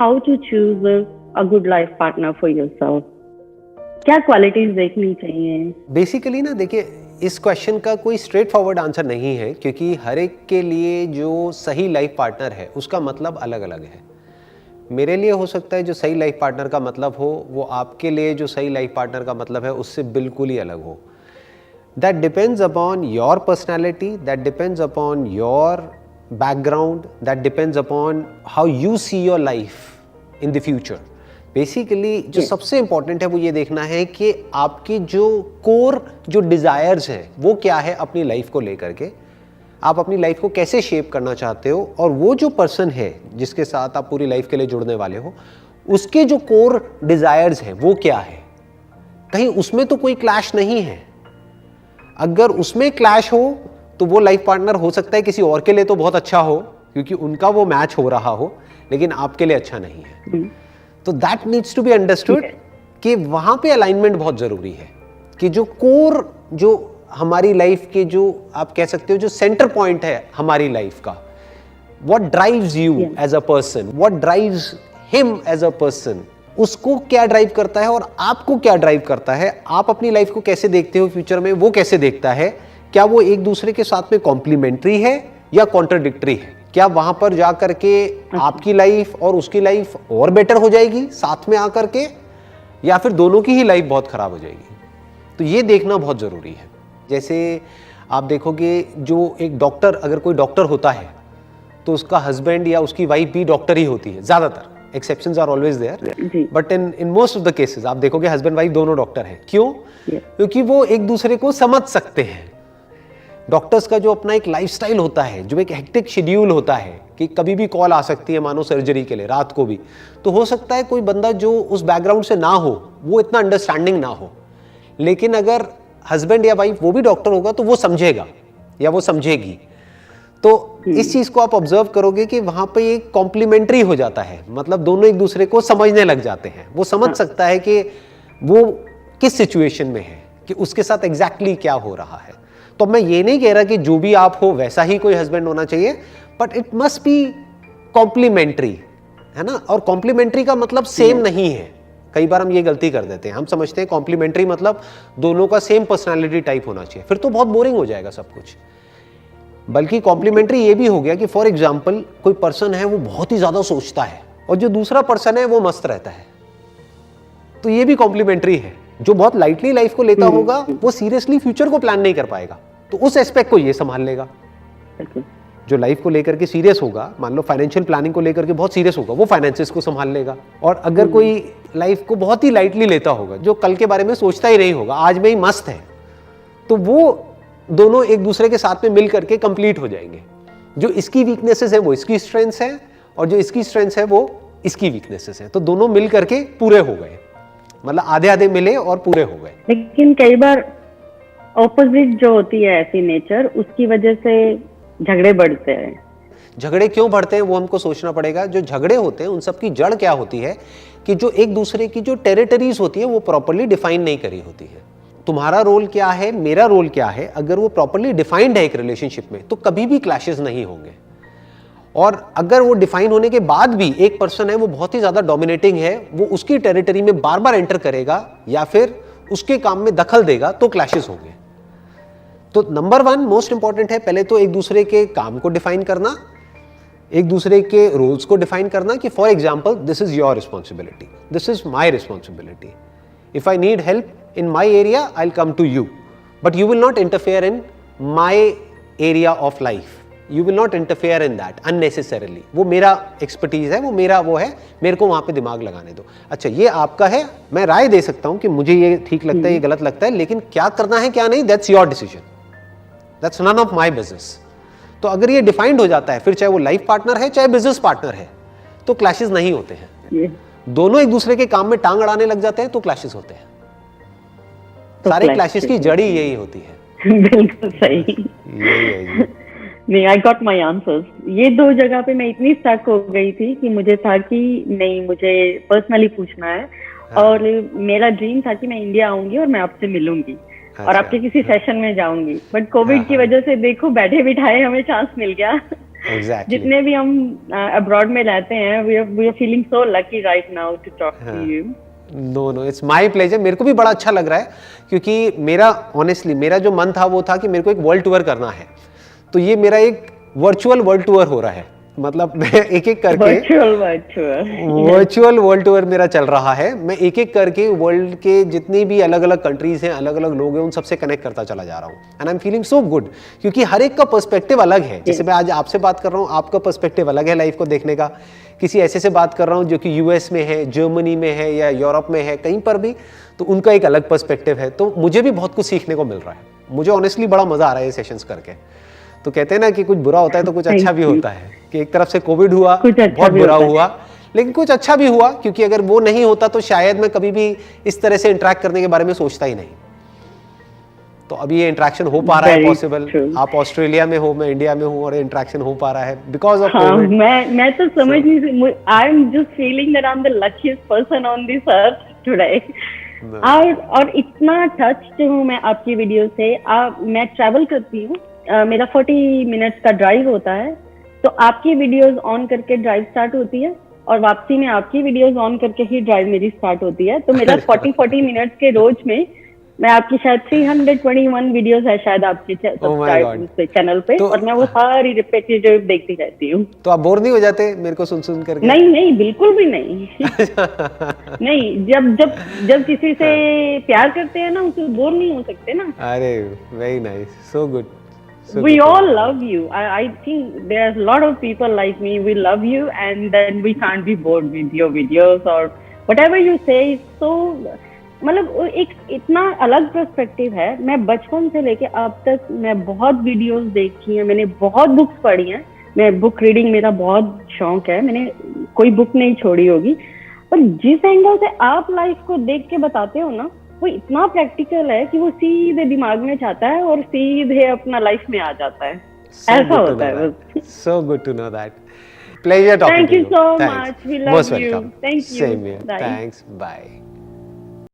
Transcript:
How to choose a good life partner for yourself? क्या qualities देखनी चाहिए? Basically ना देखिए, इस क्वेश्चन का कोई स्ट्रेट फॉरवर्ड आंसर नहीं है, क्योंकि हर एक के लिए जो सही लाइफ पार्टनर है उसका मतलब अलग अलग है। मेरे लिए हो सकता है जो सही लाइफ पार्टनर का मतलब हो, वो आपके लिए जो सही लाइफ पार्टनर का मतलब है उससे बिल्कुल ही अलग हो। That depends upon your personality, that depends upon your background, that depends upon how you see your life in the future. Basically जो सबसे इंपॉर्टेंट है वो ये देखना है कि आपकी जो कोर जो डिज़ायर्स हैं वो क्या है अपनी लाइफ को लेकर के, आप अपनी लाइफ को कैसे शेप करना चाहते हो, और वो जो पर्सन है जिसके साथ आप पूरी लाइफ के लिए जुड़ने वाले हो उसके जो कोर डिज़ायर्स हैं वो क्या है। कहीं उसमें तो कोई क्लैश नहीं है। अगर उसमें क्लैश हो तो वो लाइफ पार्टनर हो सकता है किसी और के लिए तो बहुत अच्छा हो, क्योंकि उनका वो मैच हो रहा हो, लेकिन आपके लिए अच्छा नहीं है। तो that needs to be understood कि वहां पे अलाइनमेंट बहुत जरूरी है, कि जो कोर जो हमारी लाइफ के जो आप कह सकते हो जो सेंटर पॉइंट है हमारी लाइफ का, what drives you as a person, what drives him as a person, उसको क्या ड्राइव करता है और आपको क्या ड्राइव करता है, आप अपनी लाइफ को कैसे देखते हो फ्यूचर में, वो कैसे देखता है, क्या वो एक दूसरे के साथ में कॉम्प्लीमेंट्री है या कॉन्ट्राडिक्टरी है, क्या वहां पर जाकर के आपकी लाइफ और उसकी लाइफ और बेटर हो जाएगी साथ में आकर के, या फिर दोनों की ही लाइफ बहुत खराब हो जाएगी। तो ये देखना बहुत जरूरी है। जैसे आप देखोगे जो एक डॉक्टर, अगर कोई डॉक्टर होता है तो उसका हस्बैंड या उसकी वाइफ भी डॉक्टर ही होती है, ज्यादातर, exceptions are always there, but in most of the cases आप देखोगे हस्बैंड वाइफ दोनों डॉक्टर हैं। क्यों? क्योंकि वो एक दूसरे को समझ सकते हैं। डॉक्टर्स का जो अपना एक लाइफस्टाइल होता है, जो एक हेक्टिक शेड्यूल होता है कि कभी भी कॉल आ सकती है मानो सर्जरी के लिए रात को भी, तो हो सकता है कोई बंदा जो उस बैकग्राउंड से ना हो, वो इतना अंडरस्टैंडिंग ना हो, लेकिन अगर हस्बैंड या वाइफ वो भी डॉक्टर होगा तो वो समझेगा या वो समझेगी। तो इस चीज को आप ऑब्जर्व करोगे कि वहां पे एक कॉम्प्लीमेंट्री हो जाता है, मतलब दोनों एक दूसरे को समझने लग जाते हैं। वो समझ सकता है कि वो किस सिचुएशन में है, कि उसके साथ एग्जैक्टली क्या हो रहा है। तो मैं ये नहीं कह रहा कि जो भी आप हो वैसा ही कोई हस्बैंड होना चाहिए, but it must be complementary, है ना। और कॉम्प्लीमेंट्री का मतलब सेम नहीं है। कई बार हम ये गलती कर देते हैं, हम समझते हैं कॉम्प्लीमेंट्री मतलब दोनों का सेम पर्सनालिटी टाइप होना चाहिए, फिर तो बहुत बोरिंग हो जाएगा सब कुछ। बल्कि कॉम्प्लीमेंट्री ये भी हो गया कि फॉर एग्जाम्पल कोई पर्सन है वो बहुत ही ज्यादा सोचता है और जो दूसरा पर्सन है वो मस्त रहता है, तो ये भी कॉम्प्लीमेंट्री है। जो बहुत लाइटली लाइफ को लेता होगा वो सीरियसली फ्यूचर को प्लान नहीं कर पाएगा, तो उस एस्पेक्ट को ये संभाल लेगा। जो लाइफ को लेकर के सीरियस होगा, मान लो फाइनेंशियल प्लानिंग को लेकर के बहुत सीरियस होगा, वो फाइनेंसेस को संभाल लेगा। और अगर कोई लाइफ को बहुत ही लाइटली लेता होगा, जो कल के बारे में सोचता ही नहीं होगा, आज में ही मस्त है, तो वो दोनों एक दूसरे के साथ में मिल करके कंप्लीट हो जाएंगे। जो इसकी वीकनेसेस है वो इसकी स्ट्रेंथ्स है, और जो इसकी स्ट्रेंथ्स है वो इसकी वीकनेसेस है, तो दोनों मिल करके पूरे हो गए, मतलब आधे आधे मिले और पूरे हो गए। लेकिन कई बार ऑपोजिट जो होती है ऐसी नेचर, उसकी वजह से झगड़े बढ़ते हैं। झगड़े क्यों बढ़ते हैं वो हमको सोचना पड़ेगा। जो झगड़े होते हैं उन सब की जड़ क्या होती है कि जो एक दूसरे की जो टेरिटरीज होती है वो प्रॉपर्ली डिफाइन नहीं करी होती है। तुम्हारा रोल क्या है, मेरा रोल क्या है, अगर वो प्रॉपर्ली डिफाइंड है एक रिलेशनशिप में, तो कभी भी क्लैशेस नहीं होंगे। और अगर वो डिफाइन होने के बाद भी एक पर्सन है वो बहुत ही ज्यादा डोमिनेटिंग है, वो उसकी टेरिटरी में बार बार एंटर करेगा या फिर उसके काम में दखल देगा, तो क्लैशेस होंगे। तो नंबर 1 मोस्ट इंपॉर्टेंट है, पहले तो एक दूसरे के काम को डिफाइन करना, एक दूसरे के रोल्स को डिफाइन करना कि for example this is your responsibility, this is my responsibility, if I need help in my area I'll come to you, but you will not interfere in my area of life, you will not interfere in that unnecessarily। वो मेरा expertise है, वो मेरा वो है, मेरे को वहां पे दिमाग लगाने दो। अच्छा ये आपका है, मैं राय दे सकता हूं कि मुझे ये ठीक लगता है, ये गलत लगता है, लेकिन क्या करना है क्या नहीं, that's your decision, that's none of my business. तो अगर ये डिफाइंड हो जाता है, फिर चाहे वो लाइफ पार्टनर है चाहे बिजनेस पार्टनर है, तो क्लैशेस नहीं होते हैं। दोनों एक दूसरे के काम में टांग अड़ाने लग जाते हैं तो क्लैशेस होते हैं। सारे क्लैशेस की जड़ी यही होती है। बिल्कुल सही। नहीं, आई गॉट माई आंसर्स। ये 2 जगह पे मैं इतनी स्टक हो गई थी कि मुझे था कि नहीं, मुझे पर्सनली पूछना है। और मेरा ड्रीम था कि मैं इंडिया आऊंगी और मैं आपसे मिलूंगी और आपके किसी सेशन में जाऊंगी, बट कोविड की वजह से देखो बैठे बिठाए हमें चांस मिल गया Exactly. जितने भी हम अब्रॉड में रहते हैं, we are feeling so lucky right now to talk to you. No, it's my pleasure. मेरे को भी बड़ा अच्छा लग रहा है, क्योंकि मेरा ऑनेस्टली मेरा जो मन था वो था कि मेरे को एक वर्ल्ड टूर करना है। तो ये मेरा एक वर्चुअल वर्ल्ड टूर हो रहा है, मतलब मैं एक एक करके वर्चुअल वर्ल्ड टूर मेरा चल रहा है। मैं एक एक करके वर्ल्ड के जितने भी अलग अलग कंट्रीज हैं, अलग अलग लोग हैं, उन सबसे कनेक्ट करता चला जा रहा हूँ। And I am feeling so good, क्योंकि हर एक का पर्सपेक्टिव अलग है। जैसे मैं आज आपसे बात कर रहा हूँ, आपका पर्सपेक्टिव अलग है लाइफ को देखने का। किसी ऐसे से बात कर रहा हूँ जो कि यूएस में है, जर्मनी में है या यूरोप में है, कहीं पर भी, तो उनका एक अलग पर्सपेक्टिव है। तो मुझे भी बहुत कुछ सीखने को मिल रहा है। मुझे ऑनेस्टली बड़ा मजा आ रहा है ये सेशंस करके। तो कहते हैं ना कि कुछ बुरा होता है तो कुछ अच्छा भी होता है, कि एक तरफ से कोविड हुआ, बहुत बुरा हुआ, लेकिन कुछ अच्छा भी हुआ, क्योंकि अगर वो नहीं होता तो शायद मैं कभी भी इस तरह से इंटरेक्ट करने के बारे में सोचता ही नहीं। तो अभी ये इंटरेक्शन हो पा रहा है पॉसिबल। आप ऑस्ट्रेलिया में हो, मैं इंडिया में हूँ, और इंटरेक्शन हो पा रहा है बिकॉज ऑफ कोविड। मैं तो समझ नहीं, I am just feeling that I am the luckiest person on this earth today. और इतना टच्ड हूँ मैं आपकी वीडियो से। मैं ट्रैवल करती हूँ, मेरा 40 मिनट्स का ड्राइव होता है, तो आपकी वीडियोस ऑन करके ड्राइव स्टार्ट होती है, और वापसी में आपकी वीडियोस ऑन करके ही ड्राइव मेरी स्टार्ट होती है। तो मेरा 40 मिनट्स के रोज में मैं आपकी शायद 321 वीडियोस है शायद आपके चैनल पे, तो, और मैं वो सारी रिपीटेटिव देखती रहती हूँ। तो आप बोर नहीं हो जाते मेरे को सुन सुन करके? नहीं, बिल्कुल भी नहीं। नहीं, जब किसी से प्यार करते हैं ना, उससे बोर नहीं हो सकते ना। अरे very nice, so good. We all love you. I think there's a lot of people like me. We love you, and then we can't be bored with your videos or whatever you say is so. मतलब एक इतना अलग perspective है। मैं बचपन से लेके अब तक मैं बहुत वीडियोस देखी हैं, मैंने बहुत बुक्स पढ़ी हैं। मैं बुक रीडिंग मेरा बहुत शौक है, मैंने कोई बुक नहीं छोड़ी होगी। पर जिस एंगल से आप लाइफ को देख के बताते हो ना, वो इतना प्रैक्टिकल है कि वो सीधे दिमाग में जाता है और सीधे अपना लाइफ में आ जाता है। ऐसा होता है बस। So good to know that. Pleasure talking to you. Thank you so much. We love you. Thank you. Same here. Thanks. Bye.